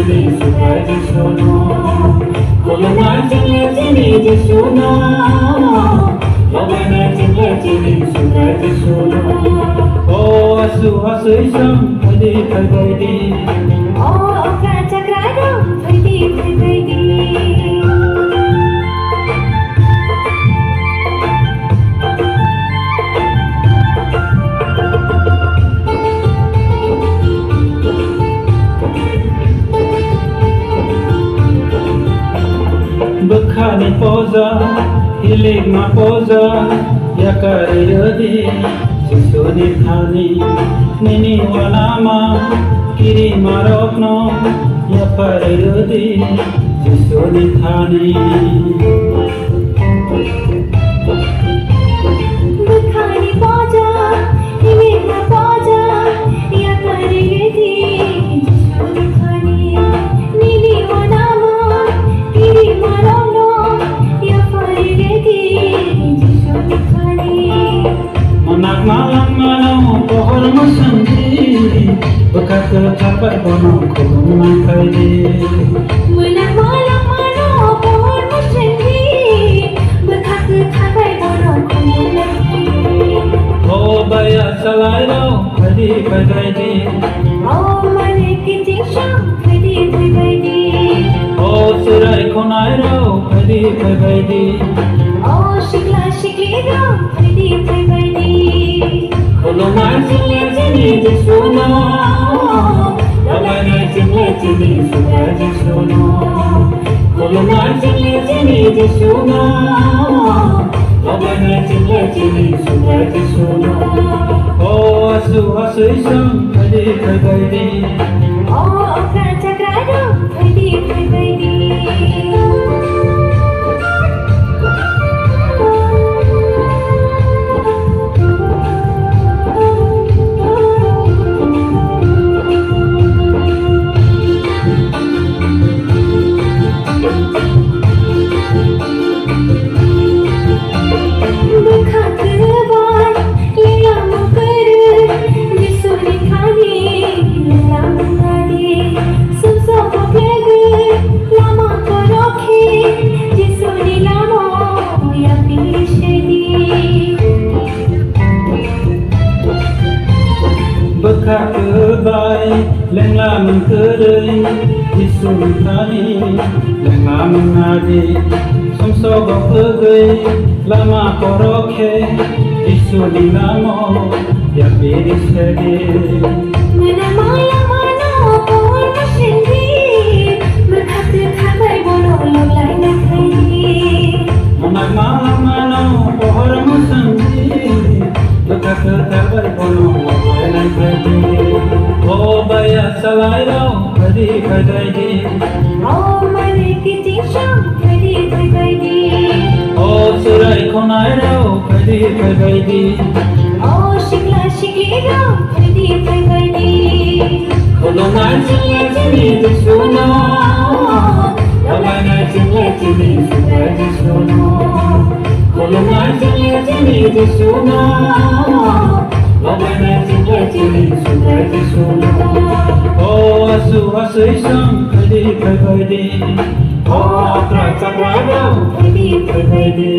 Jini sukaji suno Kolona jini suno Lobana jini sukaji suno Oh asu isam Hadi phaidi Oh kaca kradam Phaidi Bekhani poza, hilig ma poza, ya kariyodi, sisuni thani, nini walama, kiri marokno, ya kariyodi, sisuni thani. Bekhani poza, hilig ma poza, ya kariyodi, sisuni thani, nini walama, kiri marokno, ya kariyodi, sisuni thani. Manak malam malam pohon musanji, bekat tercapai bonong kolong mangkai. Manak malam malam pohon musanji, bekat tercapai bonong kolong mangkai. Oh bayar salai lau, padi padi. Oh mane kiting sham, padi padi. Oh serai konai lau, padi padi. Oh shikla shikli ram, padi padi. Kolongan jini suno, Lobana jini sukaji suno. Kolongan jini suno, Lobana jini sukaji suno. Oh asu isam padi. Oh kaca kradam, padi padi. Bekat kebai, lengla mengkerai, isun tani, lengla mengadi, somso bapegai, lama koroke, isun lamo, ya beri sedi. Mana maya mana pohon musanji, bekat tercapai bonong lolai nak hai. Manak malam malam pohon musanji, bekat tercapai bonong lolai nak hai. Oh bayar salai lau, padi. Oh mane kiting sham, padi padi. Oh serai konai lau, padi. Oh shikla shikli ram, padi padi. Kolongan jini suno, Lobana jini sukaji suno. Kolongan jini suno, Lobana jini sukaji suno. Oh asu isam padi. Oh kaca kradam, Padi padi.